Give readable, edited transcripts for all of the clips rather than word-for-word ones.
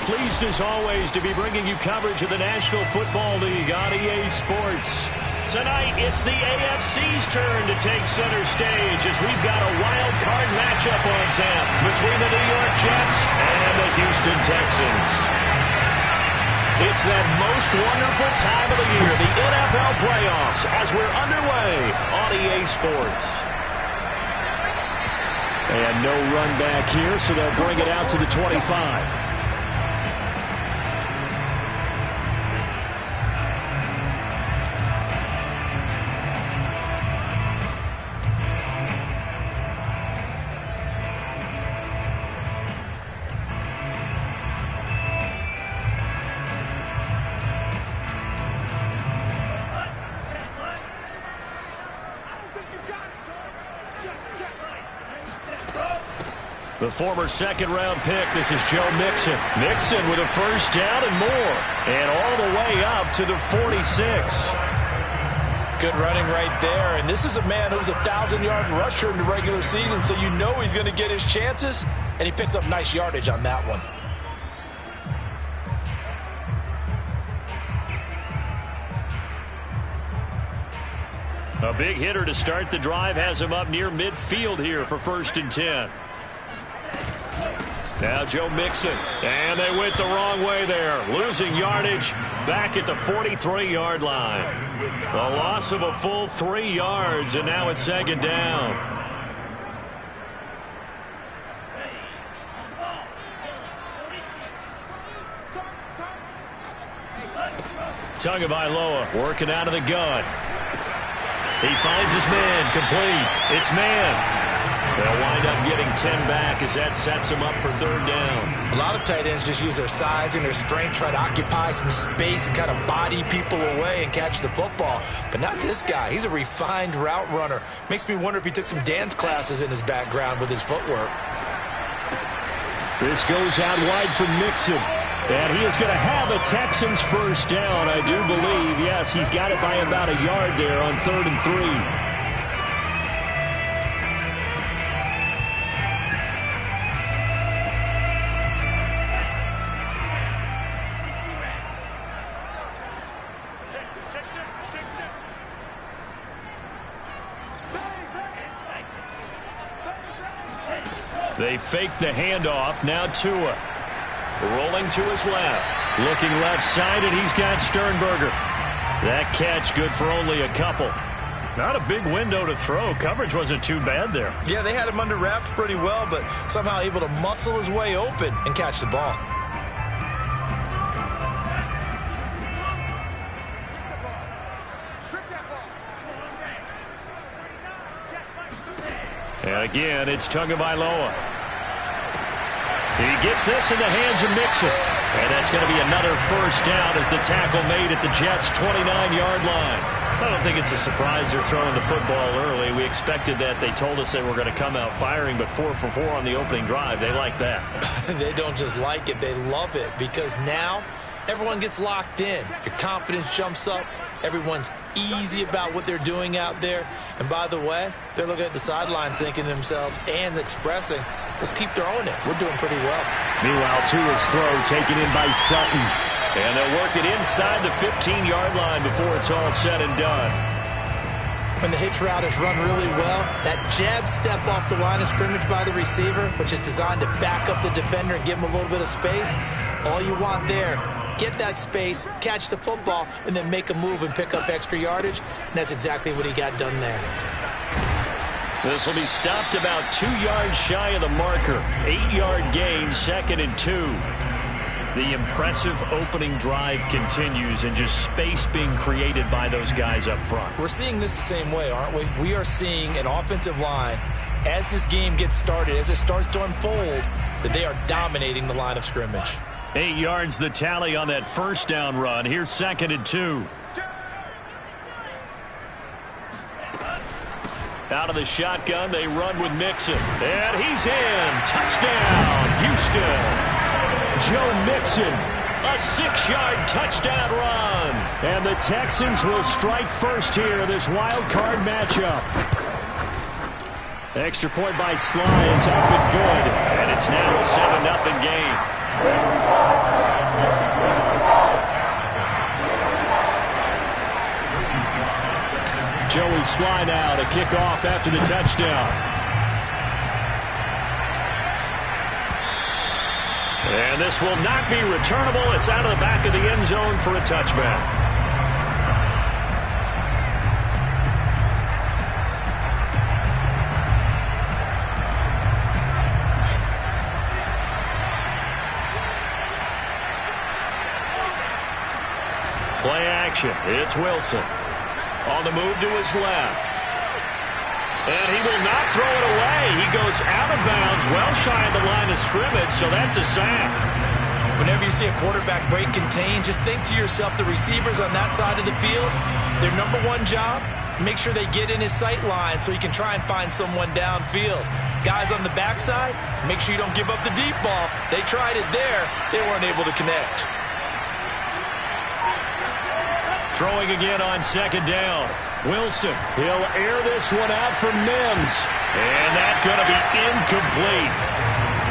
pleased as always to be bringing you coverage of the National Football League on EA Sports. Tonight, it's the AFC's turn to take center stage as we've got a wild card matchup on tap between the New York Jets and the Houston Texans. It's that most wonderful time of the year, the NFL playoffs, as we're underway on EA Sports. And no run back here, so they'll bring it out to the 25. The former second-round pick, this is Joe Mixon. Mixon with a first down and more. And all the way up to the 46. Good running right there. And this is a man who's a 1,000-yard rusher in the regular season, so you know he's going to get his chances. And he picks up nice yardage on that one. A big hitter to start the drive has him up near midfield here for 1st and 10. Now Joe Mixon, and they went the wrong way there, losing yardage back at the 43-yard line. A loss of a full 3 yards, and now it's 2nd down. Tagovailoa working out of the gun. He finds his man, complete. It's man. They'll wind up getting 10 back as that sets them up for 3rd down. A lot of tight ends just use their size and their strength, try to occupy some space and kind of body people away and catch the football. But not this guy. He's a refined route runner. Makes me wonder if he took some dance classes in his background with his footwork. This goes out wide for Mixon. And he is going to have a Texans first down, I do believe. Yes, he's got it by about a yard there on 3rd and 3. They fake the handoff. Now Tua. Rolling to his left. Looking left side, and he's got Sternberger. That catch good for only a couple. Not a big window to throw. Coverage wasn't too bad there. Yeah, they had him under wraps pretty well, but somehow able to muscle his way open and catch the ball. And again, it's Tagovailoa. He gets this in the hands of Mixon. And that's going to be another first down as the tackle made at the Jets' 29-yard line. I don't think it's a surprise they're throwing the football early. We expected that. They told us they were going to come out firing, but 4 for 4 on the opening drive. They like that. They don't just like it. They love it because now everyone gets locked in. Your confidence jumps up. Everyone's easy about what they're doing out there. And by the way, they're looking at the sidelines thinking to themselves and expressing, let's keep throwing it. We're doing pretty well. Meanwhile, Tua's throw taken in by Sutton. And they'll work it inside the 15-yard line before it's all said and done. When the hitch route is run really well, that jab step off the line of scrimmage by the receiver, which is designed to back up the defender and give him a little bit of space, all you want there, get that space, catch the football, and then make a move and pick up extra yardage. And that's exactly what he got done there. This will be stopped about 2 yards shy of the marker. 8-yard gain, 2nd and 2. The impressive opening drive continues and just space being created by those guys up front. We're seeing this the same way, aren't we? We are seeing an offensive line, as this game gets started, as it starts to unfold, that they are dominating the line of scrimmage. 8 yards the tally on that first down run. Here's 2nd and 2. Out of the shotgun, they run with Mixon. And he's in. Touchdown, Houston. Joe Mixon, a 6-yard touchdown run. And the Texans will strike first here in this wild card matchup. Extra point by Sly is up and good. And it's now a 7-0 game. sly now to kick off after the touchdown. And this will not be returnable. It's out of the back of the end zone for a touchback. Play action. It's Wilson. On the move to his left. And he will not throw it away. He goes out of bounds, well shy of the line of scrimmage, so that's a sack. Whenever you see a quarterback break contain, just think to yourself, the receivers on that side of the field, their number one job, make sure they get in his sight line so he can try and find someone downfield. Guys on the backside, make sure you don't give up the deep ball. They tried it there. They weren't able to connect. Throwing again on second down. Wilson, he'll air this one out for Mims. And that's going to be incomplete.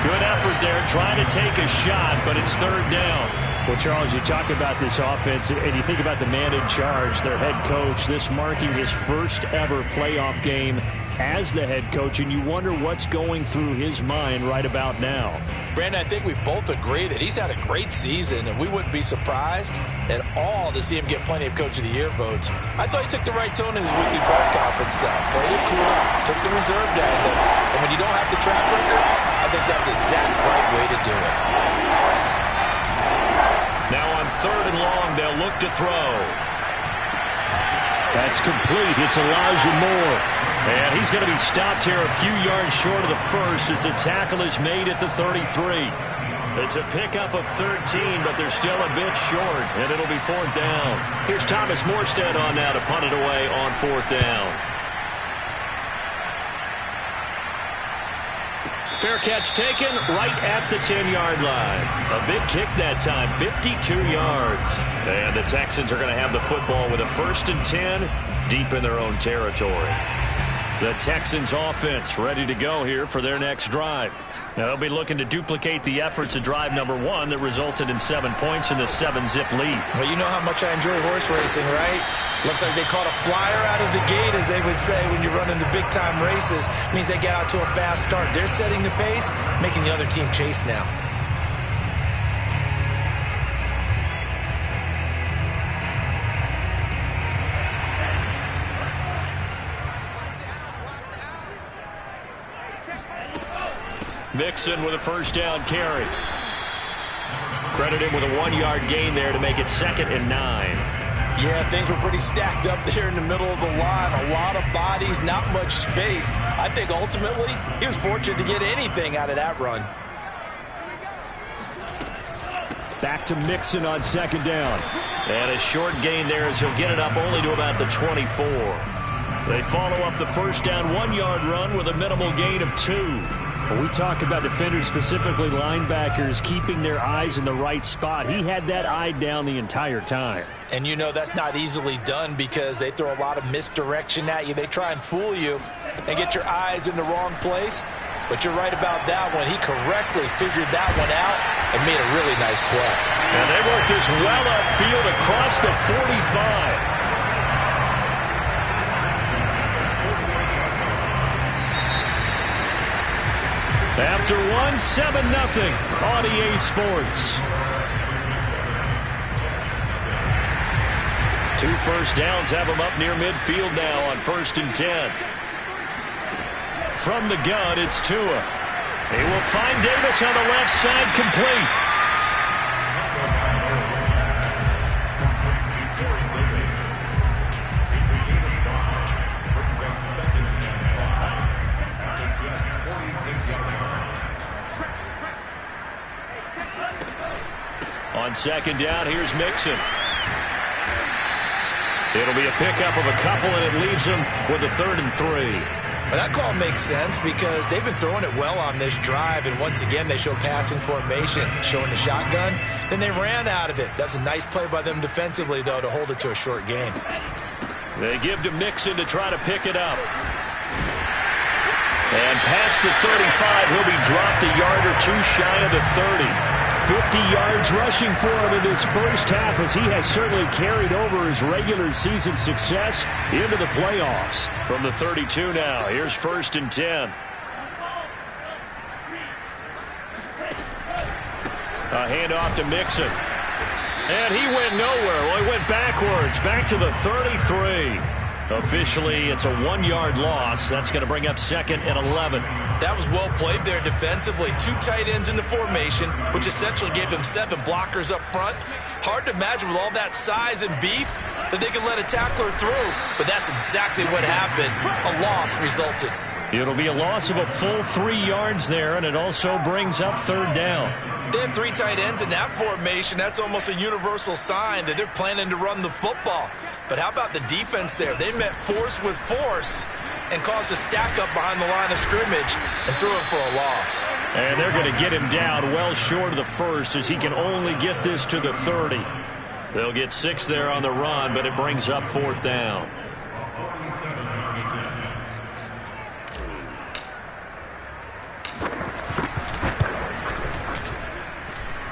Good effort there, trying to take a shot, but it's third down. Well, Charles, you talk about this offense, and you think about the man in charge, their head coach, this marking his first ever playoff game as the head coach, and you wonder what's going through his mind right about now. Brandon, I think we both agree that he's had a great season, and we wouldn't be surprised at all to see him get plenty of Coach of the Year votes. I thought he took the right tone in his weekly press conference, though. Played it cool, took the reserve down, and when you don't have the track record, I think that's the exact right way to do it. Now on third and long, they'll look to throw. That's complete. It's Elijah Moore. And he's going to be stopped here a few yards short of the first as the tackle is made at the 33. It's a pickup of 13, but they're still a bit short, and it'll be fourth down. Here's Thomas Morstead on now to punt it away on fourth down. Fair catch taken right at the 10-yard line. A big kick that time, 52 yards. And the Texans are going to have the football with a 1st and 10 deep in their own territory. The Texans offense ready to go here for their next drive. Now they'll be looking to duplicate the efforts of drive number 1 that resulted in 7 points in the 7-zip lead. Well, you know how much I enjoy horse racing, right? Looks like they caught a flyer out of the gate, as they would say when you're running the big-time races. It means they get out to a fast start. They're setting the pace, making the other team chase now. Mixon with a first down carry. Credit him with a 1-yard gain there to make it 2nd and 9. Yeah, things were pretty stacked up there in the middle of the line. A lot of bodies, not much space. I think ultimately he was fortunate to get anything out of that run. Back to Mixon on second down. And a short gain there as he'll get it up only to about the 24. They follow up the first down 1-yard run with a minimal gain of 2. When we talk about defenders, specifically linebackers, keeping their eyes in the right spot, he had that eye down the entire time. And you know that's not easily done because they throw a lot of misdirection at you. They try and fool you and get your eyes in the wrong place. But you're right about that one. He correctly figured that one out and made a really nice play. And they work this well upfield across the 45. After 7-0 on EA Sports. 2 first downs have them up near midfield now on 1st and 10. From the gun, it's Tua. He will find Davis on the left side, complete. On second down, here's Mixon. It'll be a pickup of a couple, and it leaves him with a 3rd and 3. Well, that call makes sense because they've been throwing it well on this drive, and once again they show passing formation, showing the shotgun. Then they ran out of it. That's a nice play by them defensively, though, to hold it to a short gain. They give to Mixon to try to pick it up. And past the 35, he'll be dropped a yard or 2 shy of the 30. 50 yards rushing for him in this first half, as he has certainly carried over his regular season success into the playoffs. From the 32 now, here's 1st and 10. A handoff to Mixon. And he went nowhere. Well, he went backwards, back to the 33. Officially, it's a 1-yard loss. That's going to bring up 2nd and 11. That was well played there defensively. 2 tight ends in the formation, which essentially gave them 7 blockers up front. Hard to imagine with all that size and beef that they could let a tackler through. But that's exactly what happened. A loss resulted. It'll be a loss of a full 3 yards there, and it also brings up 3rd down. They have 3 tight ends in that formation. That's almost a universal sign that they're planning to run the football. But how about the defense there? They met force with force and caused a stack up behind the line of scrimmage and threw him for a loss. And they're going to get him down well short of the 1st, as he can only get this to the 30. They'll get 6 there on the run, but it brings up 4th down.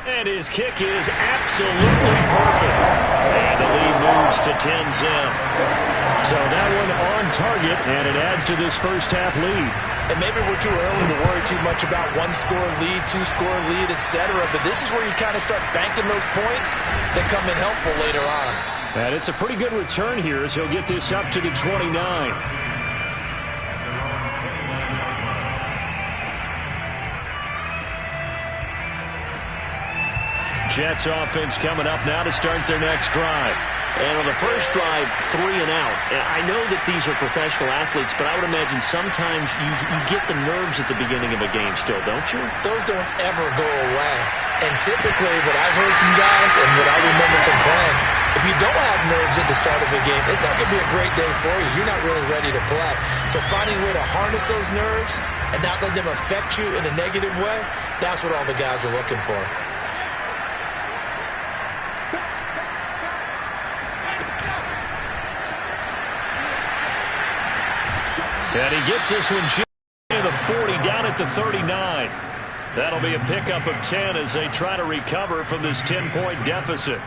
And his kick is absolutely perfect. And the lead moves to 10-zip. So that one on target, and it adds to this first half lead. And maybe we're too early to worry too much about 1-score lead, 2-score lead, etc. But this is where you kind of start banking those points that come in helpful later on. And it's a pretty good return here, as he'll get this up to the 29. Jets offense coming up now to start their next drive. And on the first drive, 3 and out. And I know that these are professional athletes, but I would imagine sometimes you get the nerves at the beginning of a game still, don't you? Those don't ever go away. And typically what I've heard from guys and what I remember from playing, if you don't have nerves at the start of a game, it's not going to be a great day for you. You're not really ready to play. So finding a way to harness those nerves and not let them affect you in a negative way, that's what all the guys are looking for. And he gets this one to the 40, down at the 39. That'll be a pickup of 10 as they try to recover from this 10-point deficit.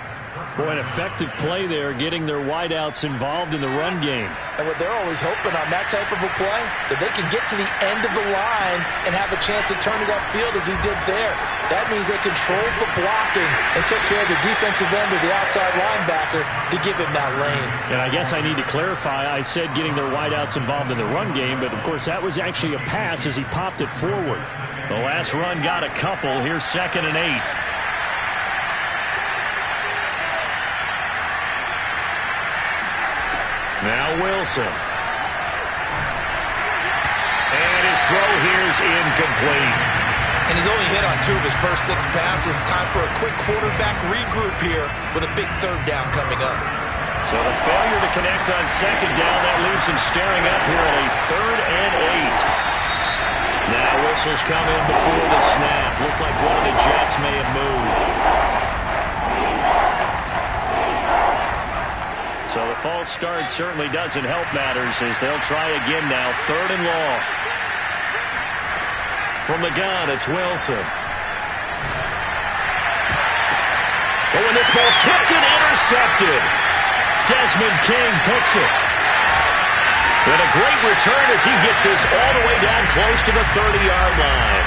Boy, an effective play there, getting their wideouts involved in the run game. And what they're always hoping on that type of a play, that they can get to the end of the line and have a chance to turn it upfield as he did there. That means they controlled the blocking and took care of the defensive end or the outside linebacker to give him that lane. And I guess I need to clarify, I said getting their wideouts involved in the run game, but of course that was actually a pass as he popped it forward. The last run got a couple. Here's 2nd and 8. Now Wilson. And his throw here is incomplete. And he's only hit on 2 of his first 6 passes. Time for a quick quarterback regroup here with a big 3rd down coming up. So the failure to connect on 2nd down, that leaves him staring up here at a 3rd and 8. Now whistles come in before the snap. Looked like one of the Jets may have moved. So the false start certainly doesn't help matters as they'll try again now. 3rd and long. From the gun, it's Wilson. Oh, and this ball's tipped and intercepted. Desmond King picks it. And a great return as he gets this all the way down close to the 30-yard line.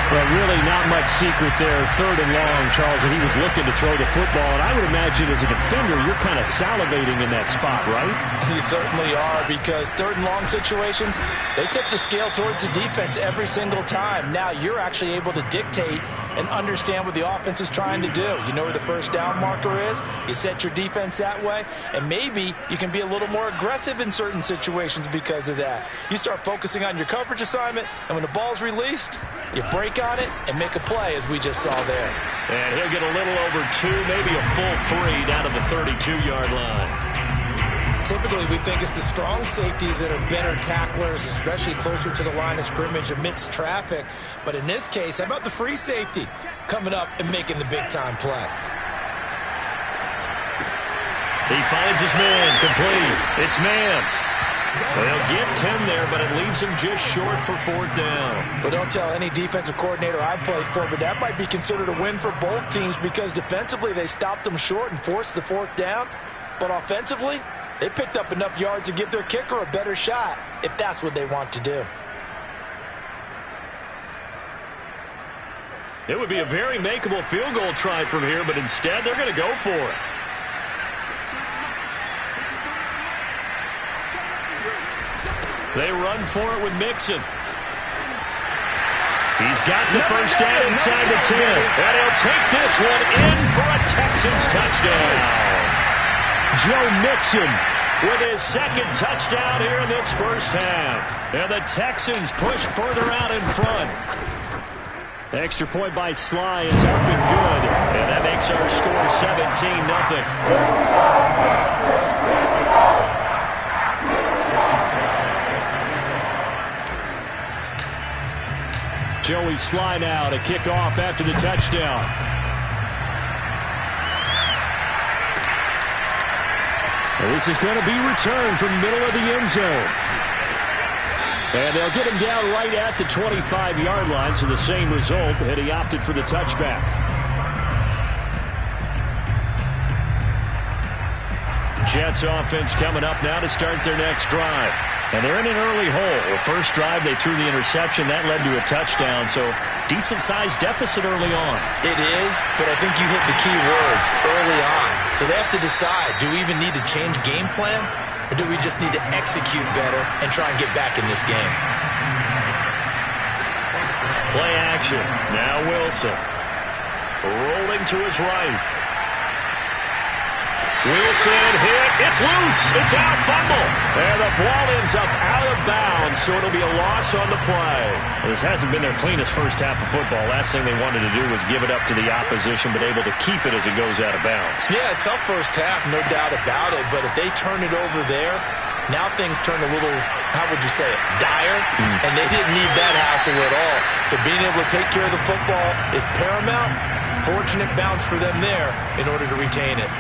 Well, really not much secret there. 3rd and long, Charles, and he was looking to throw the football. And I would imagine as a defender, you're kind of salivating in that spot, right? You certainly are, because 3rd and long situations, they tip the scale towards the defense every single time. Now you're actually able to dictate and understand what the offense is trying to do. You know where the first down marker is. You set your defense that way, and maybe you can be a little more aggressive in certain situations because of that. You start focusing on your coverage assignment, and when the ball's released, you break on it and make a play, as we just saw there. And he'll get a little over 2, maybe a full 3 down to the 32-yard line. Typically, we think it's the strong safeties that are better tacklers, especially closer to the line of scrimmage amidst traffic. But in this case, how about the free safety coming up and making the big-time play? He finds his man, complete. It's man. They'll get 10 there, but it leaves them just short for 4th down. Well, don't tell any defensive coordinator I've played for, but that might be considered a win for both teams because defensively they stopped them short and forced the 4th down. But offensively, they picked up enough yards to give their kicker a better shot if that's what they want to do. It would be a very makeable field goal try from here, but instead they're going to go for it. They run for it with Mixon. He's got the first down inside the 10. And he'll take this one in for a Texans touchdown. Joe Mixon with his second touchdown here in this first half. And the Texans push further out in front. The extra point by Sly is up and good. And that makes our score 17-0. Joey Sly now to kick off after the touchdown. And this is going to be returned from the middle of the end zone. And they'll get him down right at the 25-yard line, so the same result, and he opted for the touchback. Jets offense coming up now to start their next drive. And they're in an early hole. The first drive, they threw the interception. That led to a touchdown, so decent-sized deficit early on. It is, but I think you hit the key words early on. So they have to decide, do we even need to change game plan, or do we just need to execute better and try and get back in this game? Play action. Now Wilson. Rolling to his right. Wilson hit. It's loose. It's out. Fumble. And the ball ends up out of bounds, so it'll be a loss on the play. This hasn't been their cleanest first half of football. Last thing they wanted to do was give it up to the opposition, but able to keep it as it goes out of bounds. Yeah, tough first half, no doubt about it. But if they turn it over there, now things turn a little, how would you say it, dire? And they didn't need that hassle at all. So being able to take care of the football is paramount. Fortunate bounce for them there in order to retain it.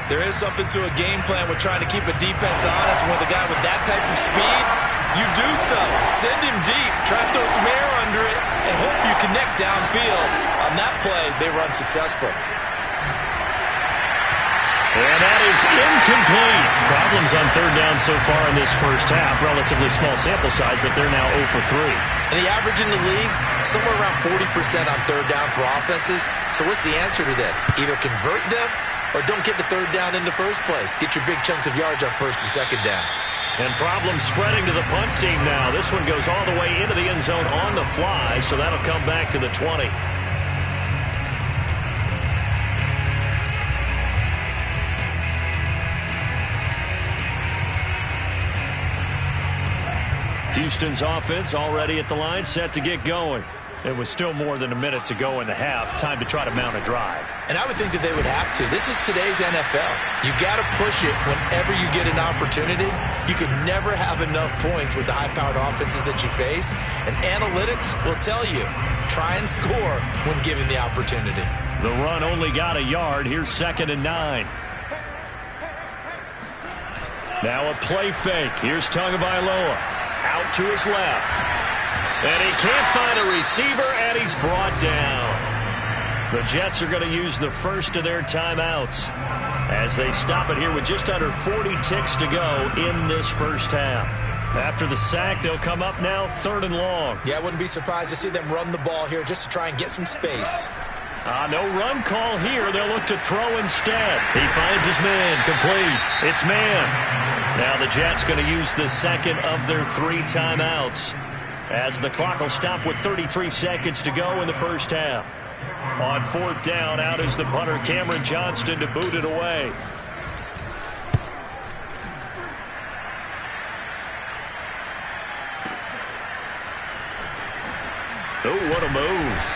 There is something to a game plan with trying to keep a defense honest. With a guy with that type of speed, you do so. Send him deep. Try to throw some air under it and hope you connect downfield. On that play, they run successful. And that is incomplete. Problems on third down so far in this first half. Relatively small sample size, but they're now 0 for 3. And the average in the league, somewhere around 40% on third down for offenses. So what's the answer to this? Either convert them or don't get the third down in the first place. Get your big chunks of yards on first and second down. And problems spreading to the punt team now. This one goes all the way into the end zone on the fly, so that'll come back to the 20. Houston's offense already at the line, set to get going. It was still more than a minute to go in the half. Time to try to mount a drive. And I would think that they would have to. This is today's NFL. You got to push it whenever you get an opportunity. You could never have enough points with the high-powered offenses that you face. And analytics will tell you, try and score when given the opportunity. The run only got a yard. Here's 2nd and 9. Now a play fake. Here's Tagovailoa. Out to his left. And he can't find a receiver, and he's brought down. The Jets are going to use the first of their timeouts as they stop it here with just under 40 ticks to go in this first half. After the sack, they'll come up now 3rd and long. Yeah, I wouldn't be surprised to see them run the ball here just to try and get some space. No run call here. They'll look to throw instead. He finds his man. Complete. It's man. Now the Jets going to use the second of their 3 timeouts, as the clock will stop with 33 seconds to go in the first half. On 4th down, out is the punter, Cameron Johnston, to boot it away. Oh, what a move.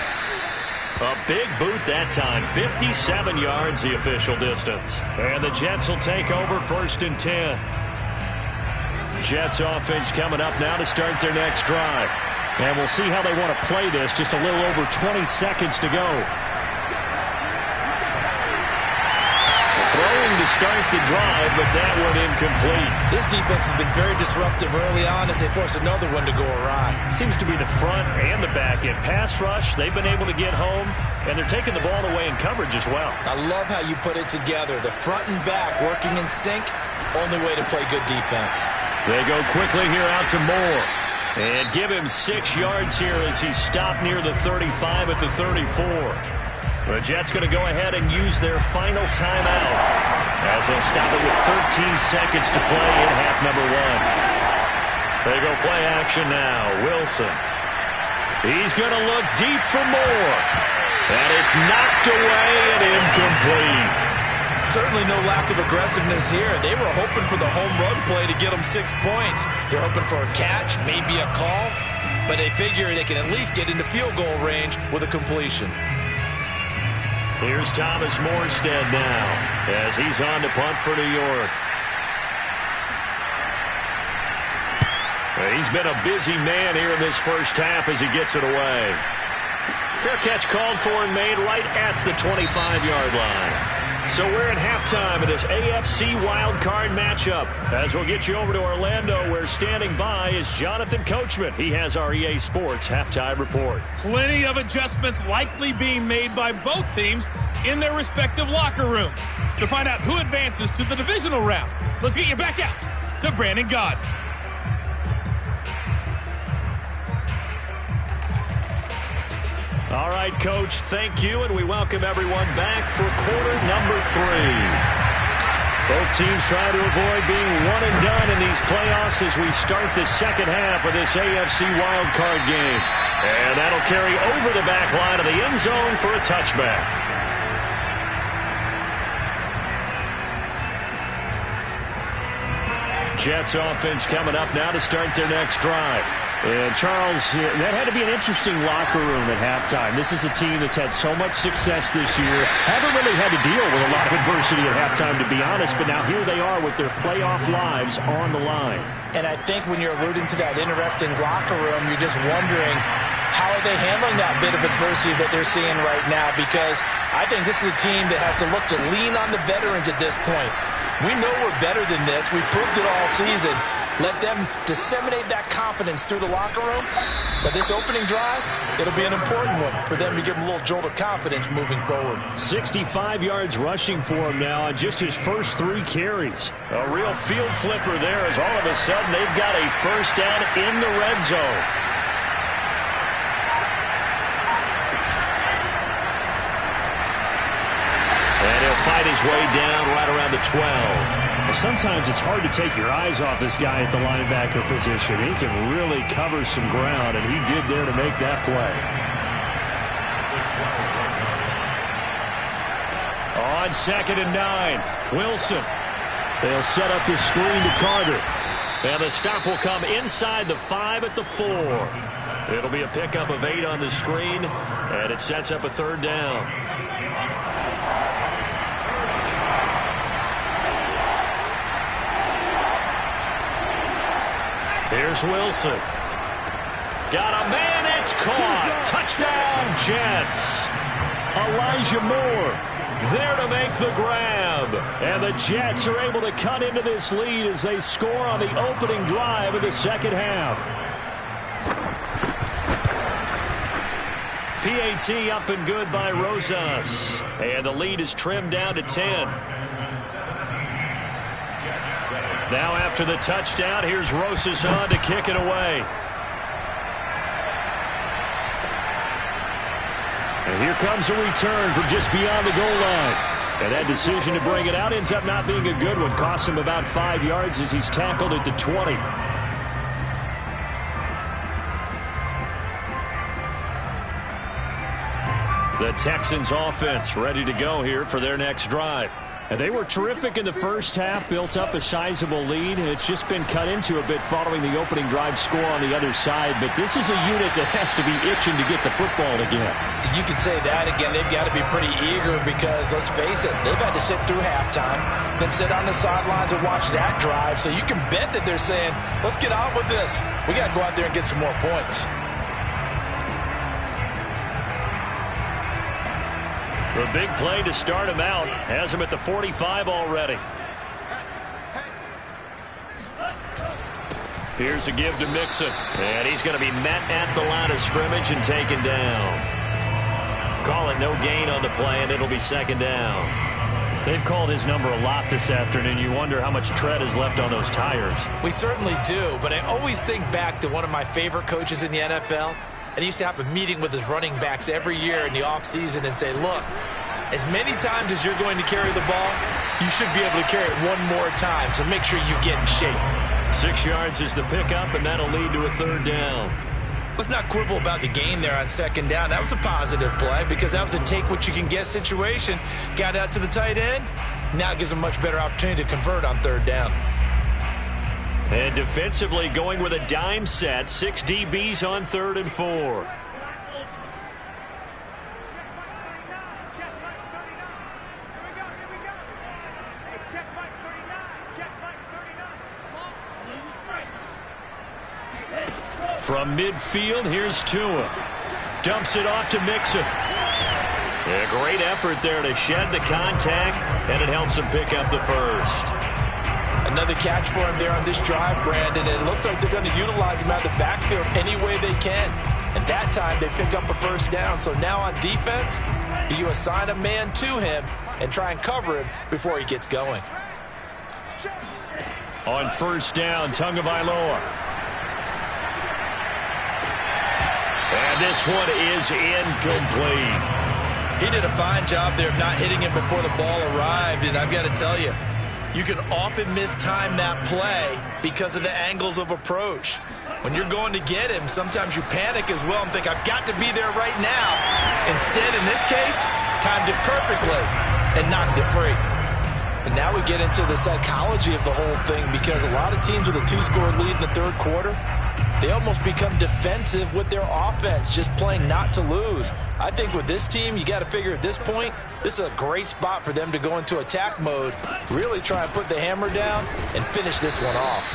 A big boot that time. 57 yards, the official distance. And the Jets will take over 1st and 10. Jets offense coming up now to start their next drive. And we'll see how they want to play this. Just a little over 20 seconds to go. Throwing to start the drive, but that one incomplete. This defense has been very disruptive early on as they force another one to go awry. Seems to be the front and the back end. Pass rush, they've been able to get home, and they're taking the ball away in coverage as well. I love how you put it together. The front and back working in sync, only way to play good defense. They go quickly here out to Moore. And give him 6 yards here as he stopped near the 35 at the 34. The Jets going to go ahead and use their final timeout as they'll stop it with 13 seconds to play in half number 1. They go play action now. Wilson. He's going to look deep for Moore. And it's knocked away and incomplete. Certainly no lack of aggressiveness here. They were hoping for the home run play to get them 6 points. They're hoping for a catch, maybe a call, but they figure they can at least get into field goal range with a completion. Here's Thomas Morstead now as he's on to punt for New York. He's been a busy man here in this first half as he gets it away. Fair catch called for and made right at the 25-yard line. So we're at halftime of this AFC Wildcard matchup. As we'll get you over to Orlando, where standing by is Jonathan Coachman. He has our EA Sports halftime report. Plenty of adjustments likely being made by both teams in their respective locker rooms. To find out who advances to the divisional round, let's get you back out to Brandon Gaud. All right, Coach, thank you, and we welcome everyone back for quarter number 3. Both teams trying to avoid being one and done in these playoffs as we start the second half of this AFC wildcard game. And that'll carry over the back line of the end zone for a touchback. Jets offense coming up now to start their next drive. And, Charles, that had to be an interesting locker room at halftime. This is a team that's had so much success this year. Haven't really had to deal with a lot of adversity at halftime, to be honest, but now here they are with their playoff lives on the line. And I think when you're alluding to that interesting locker room, you're just wondering how are they handling that bit of adversity that they're seeing right now, because I think this is a team that has to look to lean on the veterans at this point. We know we're better than this. We've proved it all season. Let them disseminate that confidence through the locker room. But this opening drive, it'll be an important one for them to give them a little jolt of confidence moving forward. 65 yards rushing for him now on just his first 3 carries. A real field flipper there as all of a sudden they've got a first down in the red zone. And he'll fight his way down right around the 12. Well, sometimes it's hard to take your eyes off this guy at the linebacker position. He can really cover some ground, and he did there to make that play. On 2nd and 9, Wilson. They'll set up the screen to Carter. And the stop will come inside the 5 at the 4. It'll be a pickup of 8 on the screen, and it sets up a 3rd down. Here's Wilson. Got a man, it's caught. Touchdown, Jets. Elijah Moore there to make the grab. And the Jets are able to cut into this lead as they score on the opening drive of the second half. PAT up and good by Rosas. And the lead is trimmed down to 10. Now after the touchdown, here's Rosas on to kick it away. And here comes a return from just beyond the goal line. And that decision to bring it out ends up not being a good one. Costs him about 5 yards as he's tackled at the 20. The Texans offense ready to go here for their next drive. And they were terrific in the first half, built up a sizable lead, and it's just been cut into a bit following the opening drive score on the other side. But this is a unit that has to be itching to get the football again. You can say that again. They've got to be pretty eager because, let's face it, they've had to sit through halftime, then sit on the sidelines and watch that drive. So you can bet that they're saying, let's get on with this. We got to go out there and get some more points. The big play to start him out has him at the 45 already. Here's a give to Mixon, and he's going to be met at the line of scrimmage and taken down. Call it no gain on the play, and it'll be second down. They've called his number a lot this afternoon. You wonder how much tread is left on those tires. We certainly do, but I always think back to one of my favorite coaches in the NFL, and he used to have a meeting with his running backs every year in the offseason and say, look, as many times as you're going to carry the ball, you should be able to carry it one more time, so make sure you get in shape. 6 yards is the pickup, and that'll lead to a third down. Let's not quibble about the gain there on second down. That was a positive play because that was a take-what-you-can-get situation. Got out to the tight end. Now it gives them a much better opportunity to convert on third down. And defensively going with a dime set. 6 DBs on 3rd and 4. From midfield, here's Tua. Dumps it off to Mixon. A great effort there to shed the contact, and it helps him pick up the first. Another catch for him there on this drive, Brandon. And it looks like they're going to utilize him out of the backfield any way they can. And that time they pick up a first down. So now on defense, do you assign a man to him and try and cover him before he gets going? On first down, Tagovailoa. And this one is incomplete. He did a fine job there of not hitting him before the ball arrived. And I've got to tell you, you can often mistime that play because of the angles of approach. When you're going to get him, sometimes you panic as well and think, I've got to be there right now. Instead, in this case, timed it perfectly and knocked it free. And now we get into the psychology of the whole thing because a lot of teams with a 2-score lead in the third quarter, they almost become defensive with their offense, just playing not to lose. I think with this team, you got to figure at this point, this is a great spot for them to go into attack mode, really try and put the hammer down and finish this one off.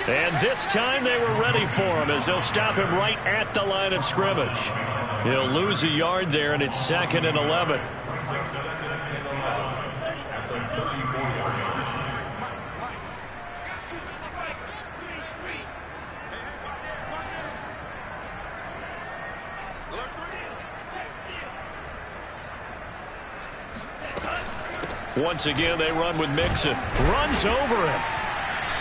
And this time they were ready for him as they'll stop him right at the line of scrimmage. He'll lose a yard there, and it's 2nd and 11. Once again, they run with Mixon. Runs over him.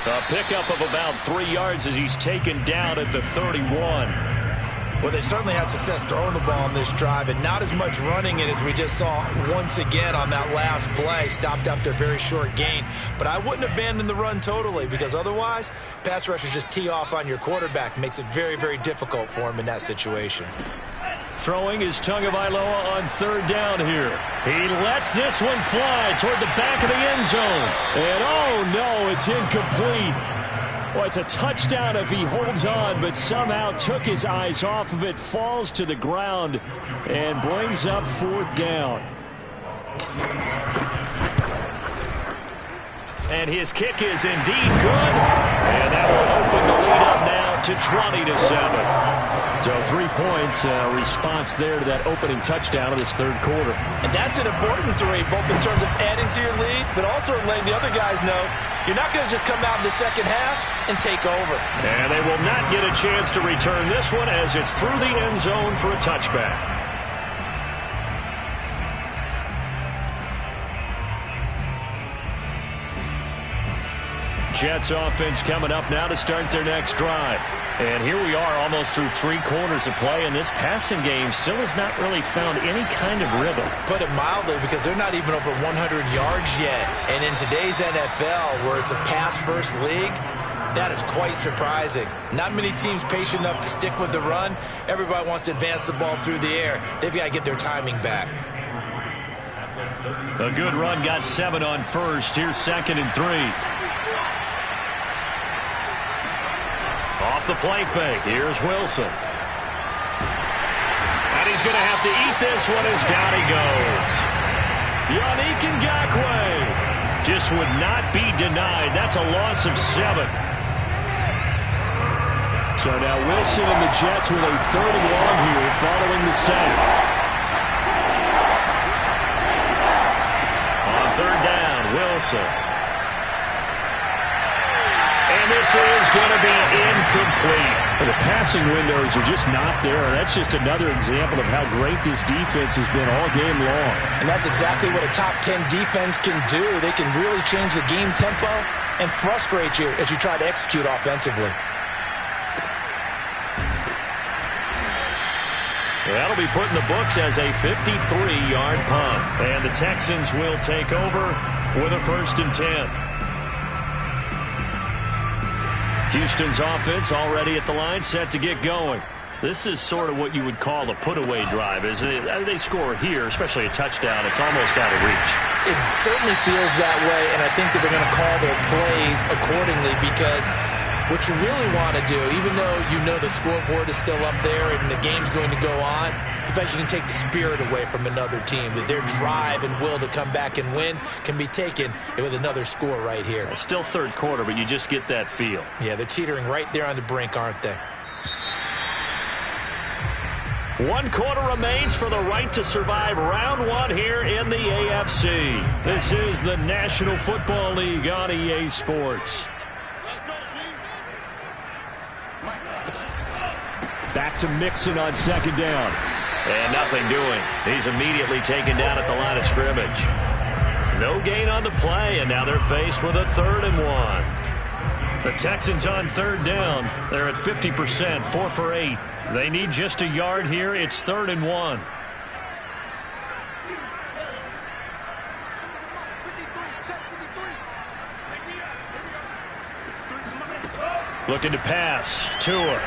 A pickup of about 3 yards as he's taken down at the 31. Well, they certainly had success throwing the ball on this drive and not as much running it as we just saw once again on that last play. Stopped after a very short gain. But I wouldn't abandon the run totally because otherwise, pass rushers just tee off on your quarterback. Makes it very, very difficult for him in that situation. Throwing is Tagovailoa on 3rd down here. He lets this one fly toward the back of the end zone. And oh no, it's incomplete. Well, it's a touchdown if he holds on, but somehow took his eyes off of it, falls to the ground, and brings up 4th down. And his kick is indeed good. And that will open the lead up now to 20-7. So 3 points, response there to that opening touchdown of this third quarter. And that's an important 3, both in terms of adding to your lead, but also letting the other guys know you're not going to just come out in the second half and take over. And they will not get a chance to return this one as it's through the end zone for a touchback. Jets offense coming up now to start their next drive. And here we are almost through 3 quarters of play, and this passing game still has not really found any kind of rhythm. Put it mildly, because they're not even over 100 yards yet. And in today's NFL, where it's a pass-first league, that is quite surprising. Not many teams patient enough to stick with the run. Everybody wants to advance the ball through the air. They've got to get their timing back. A good run got 7 on first. Here's 2nd and 3. Off the play fake. Here's Wilson. And he's going to have to eat this one as down he goes. Yannick Ngakoue just would not be denied. That's a loss of 7. So now Wilson and the Jets with a 3rd and long here following the sack. Wilson. And this is going to be incomplete. The passing windows are just not there. That's just another example of how great this defense has been all game long. And that's exactly what a top 10 defense can do. They can really change the game tempo and frustrate you as you try to execute offensively. That'll be put in the books as a 53-yard punt. And the Texans will take over with a 1st and 10. Houston's offense already at the line, set to get going. This is sort of what you would call a put-away drive. As they score here, especially a touchdown, it's almost out of reach. It certainly feels that way, and I think that they're going to call their plays accordingly, because what you really want to do, even though you know the scoreboard is still up there and the game's going to go on, in fact, you can take the spirit away from another team, that their drive and will to come back and win can be taken with another score right here. It's still 3rd quarter, but you just get that feel. Yeah, they're teetering right there on the brink, aren't they? 1 quarter remains for the right to survive round 1 here in the AFC. This is the National Football League on EA Sports. Back to Mixon on 2nd down. And nothing doing. He's immediately taken down at the line of scrimmage. No gain on the play, and now they're faced with a 3rd and 1. The Texans on 3rd down. They're at 50%, 4 for 8. They need just a yard here. It's 3rd and 1. Looking to pass. Tua.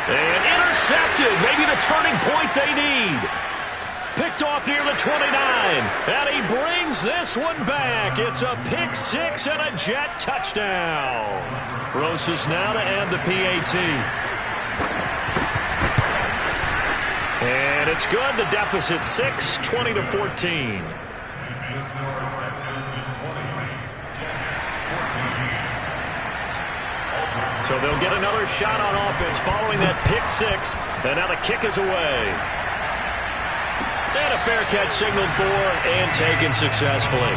And intercepted. Maybe the turning point they need. Picked off near the 29. And he brings this one back. It's a pick 6 and a Jet touchdown. Rosas now to add the PAT. And it's good. The deficit 6, 20-14. So they'll get another shot on offense following that pick 6. And now the kick is away. And a fair catch signaled for and taken successfully.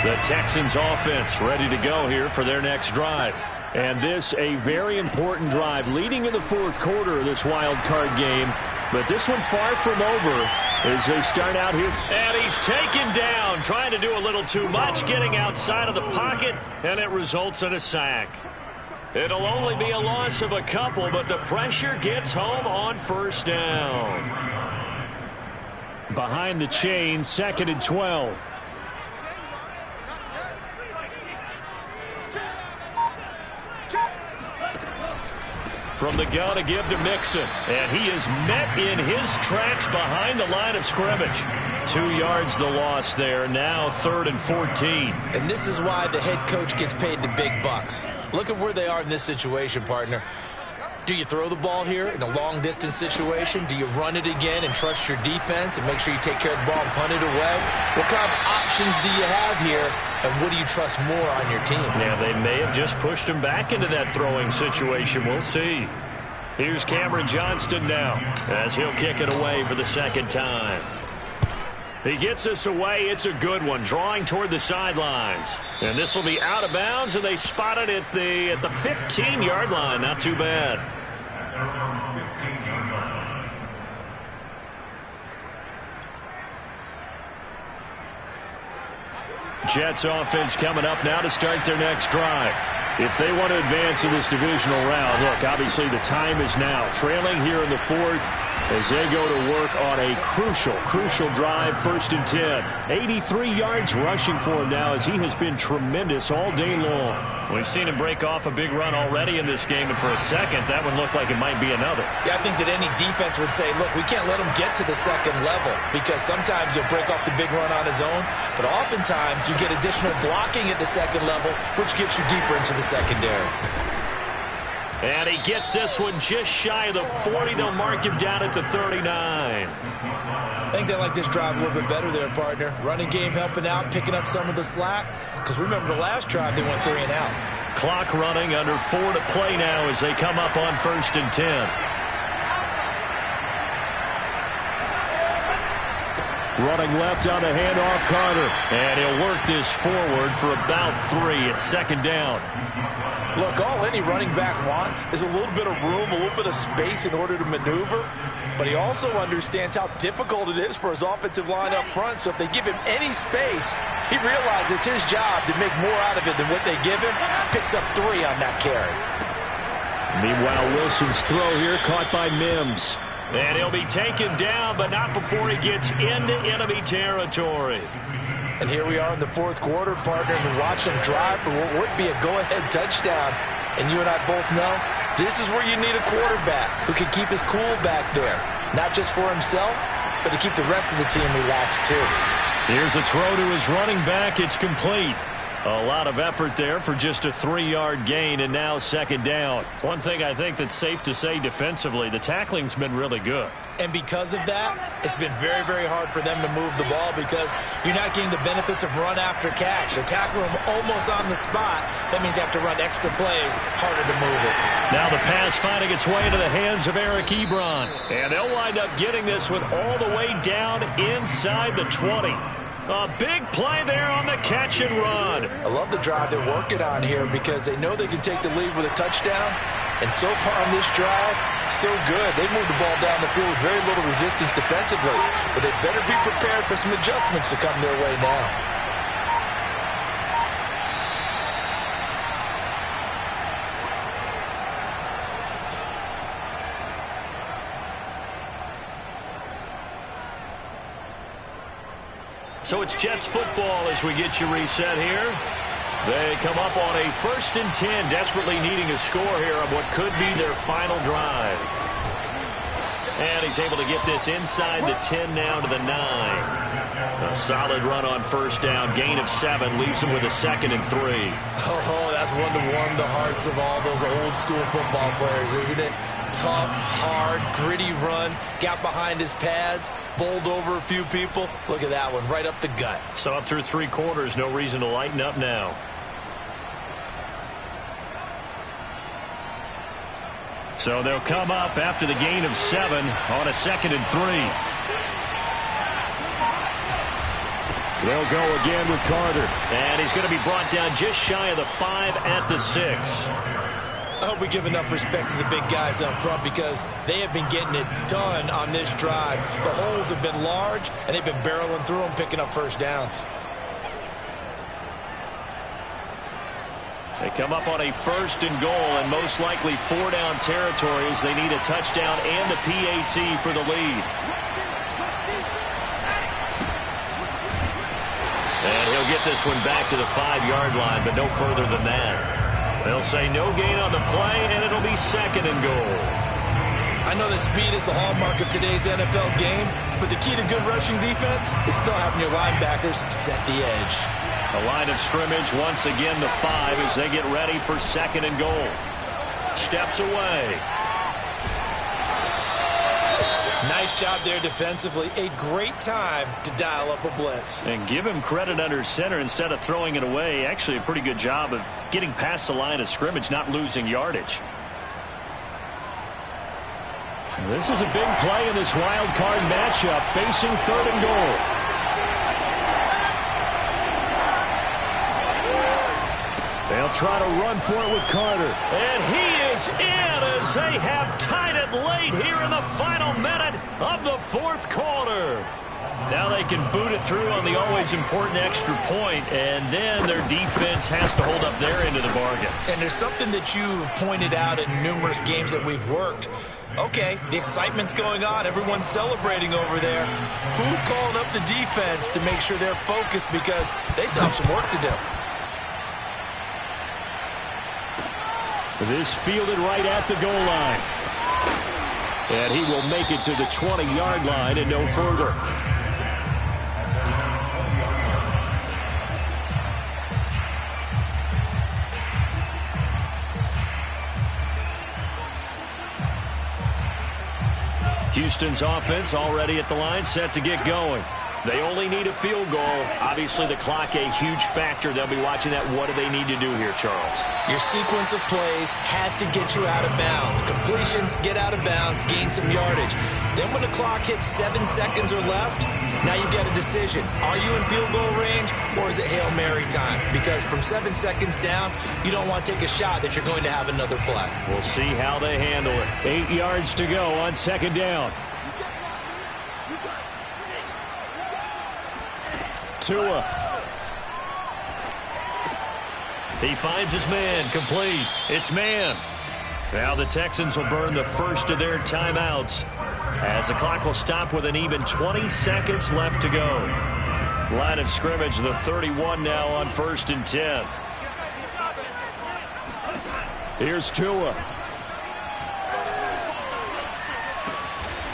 The Texans offense ready to go here for their next drive. And this a very important drive leading in the 4th quarter of this wild card game. But this one far from over as they start out here. And he's taken down, trying to do a little too much, getting outside of the pocket, and it results in a sack. It'll only be a loss of a couple, but the pressure gets home on 1st down. Behind the chain, 2nd and 12. From the gun to give to Mixon. And he is met in his tracks behind the line of scrimmage. 2 yards the loss there. Now 3rd and 14. And this is why the head coach gets paid the big bucks. Look at where they are in this situation, partner. Do you throw the ball here in a long-distance situation? Do you run it again and trust your defense and make sure you take care of the ball and punt it away? What kind of options do you have here, and what do you trust more on your team? Yeah, they may have just pushed him back into that throwing situation. We'll see. Here's Cameron Johnston now as he'll kick it away for the 2nd time. He gets this away. It's a good one, drawing toward the sidelines. And this will be out of bounds, and they spot it at the 15-yard line. Not too bad. Jets offense coming up now to start their next drive. If they want to advance in this divisional round, look, obviously the time is now. Trailing here in the 4th as they go to work on a crucial drive, 1st and 10. 83 yards rushing for him now as he has been tremendous all day long. We've seen him break off a big run already in this game, and for a second, that one looked like it might be another. Yeah, I think that any defense would say, look, we can't let him get to the 2nd level, because sometimes he'll break off the big run on his own, but oftentimes you get additional blocking at the 2nd level, which gets you deeper into the secondary. And he gets this one just shy of the 40. They'll mark him down at the 39. I think they like this drive a little bit better there, partner. Running game helping out, picking up some of the slack. Because remember, the last drive, they went 3 and out. Clock running, under 4 to play now as they come up on 1st and 10. Running left on the handoff, Carter. And he'll work this forward for about 3 at second down. Look, all any running back wants is a little bit of room, a little bit of space in order to maneuver. But he also understands how difficult it is for his offensive line up front. So if they give him any space, he realizes his job to make more out of it than what they give him. Picks up 3 on that carry. Meanwhile, Wilson's throw here caught by Mims. And he'll be taken down, but not before he gets into enemy territory. And here we are in the fourth quarter, partner, and we watch them drive for what would be a go-ahead touchdown. And you and I both know this is where you need a quarterback who can keep his cool back there. Not just for himself, but to keep the rest of the team relaxed too. Here's a throw to his running back. It's complete. A lot of effort there for just a 3-yard gain, and now second down. One thing I think that's safe to say defensively, the tackling's been really good. And because of that, it's been very, very hard for them to move the ball because you're not getting the benefits of run after catch. They tackle them almost on the spot. That means you have to run extra plays, harder to move it. Now the pass finding its way into the hands of Eric Ebron. And they'll wind up getting this one all the way down inside the 20. A big play there on the catch and run. I love the drive they're working on here because they know they can take the lead with a touchdown. And so far on this drive, so good. They moved the ball down the field with very little resistance defensively. But they better be prepared for some adjustments to come their way now. So it's Jets football as we get you reset here. They come up on a 1st and 10, desperately needing a score here on what could be their final drive. And he's able to get this inside the 10 now to the 9. A solid run on 1st down, gain of 7, leaves him with a 2nd and 3. Oh, that's one to warm the hearts of all those old school football players, isn't it? Tough, hard, gritty run, got behind his pads, bowled over a few people. Look at that one, right up the gut. So up through 3 quarters, no reason to lighten up now. So they'll come up after the gain of 7 on a 2nd and 3. They'll go again with Carter. And he's going to be brought down just shy of the 5 at the 6. I hope we give enough respect to the big guys up front because they have been getting it done on this drive. The holes have been large, and they've been barreling through them, picking up 1st downs. They come up on a 1st and goal, and most likely 4-down territory as they need a touchdown and the PAT for the lead. And he'll get this one back to the 5-yard line, but no further than that. They'll say no gain on the play, and it'll be 2nd and goal. I know that speed is the hallmark of today's NFL game, but the key to good rushing defense is still having your linebackers set the edge. A line of scrimmage, once again the 5 as they get ready for 2nd and goal. Steps away. Nice job there defensively. A great time to dial up a blitz. And give him credit under center instead of throwing it away. Actually a pretty good job of getting past the line of scrimmage, not losing yardage. This is a big play in this wild card matchup, facing 3rd and goal. They'll try to run for it with Carter. And he is in as they have tied it late here in the final minute of the 4th quarter. Now they can boot it through on the always important extra point, and then their defense has to hold up their end of the bargain. And there's something that you've pointed out in numerous games that we've worked. Okay, the excitement's going on. Everyone's celebrating over there. Who's calling up the defense to make sure they're focused because they still have some work to do? This fielded right at the goal line. And he will make it to the 20-yard line and no further. Houston's offense already at the line, set to get going. They only need a field goal. Obviously, the clock a huge factor. They'll be watching that. What do they need to do here, Charles? Your sequence of plays has to get you out of bounds. Completions, get out of bounds, gain some yardage. Then when the clock hits 7 seconds or left, now you get a decision. Are you in field goal range, or is it Hail Mary time? Because from 7 seconds down, you don't want to take a shot that you're going to have another play. We'll see how they handle it. 8 yards to go on second down. Tua. He finds his man, complete. It's man. Now the Texans will burn the first of their timeouts as the clock will stop with an even 20 seconds left to go. Line of scrimmage, the 31 now on 1st and 10. Here's Tua.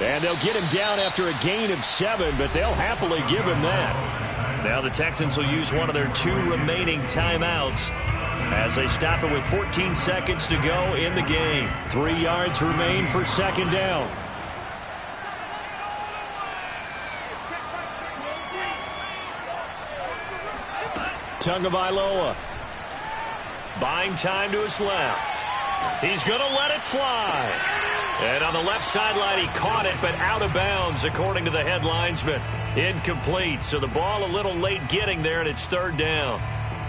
And they'll get him down after a gain of 7, but they'll happily give him that. Now the Texans will use one of their 2 remaining timeouts as they stop it with 14 seconds to go in the game. 3 yards remain for second down. Tagovailoa. Buying time to his left. He's going to let it fly. And on the left sideline, he caught it, but out of bounds, according to the head linesman. Incomplete, so the ball a little late getting there, and it's 3rd down.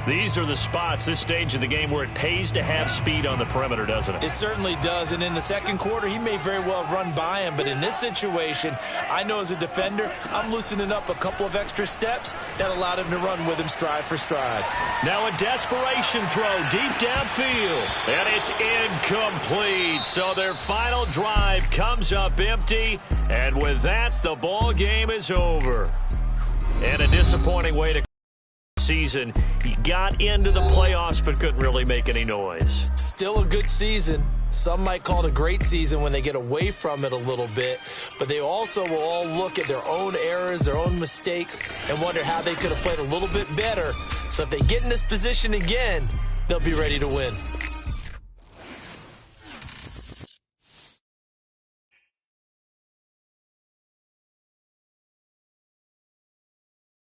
These are the spots, this stage of the game, where it pays to have speed on the perimeter, doesn't it? It certainly does, and in the second quarter, he may very well run by him, but in this situation, I know as a defender, I'm loosening up a couple of extra steps that allowed him to run with him stride for stride. Now a desperation throw deep downfield, and it's incomplete. So their final drive comes up empty, and with that, the ball game is over. And a disappointing way to season. He got into the playoffs but couldn't really make any noise. Still a good season. Some might call it a great season when they get away from it a little bit, but they also will all look at their own errors, their own mistakes, and wonder how they could have played a little bit better. So if they get in this position again, they'll be ready to win.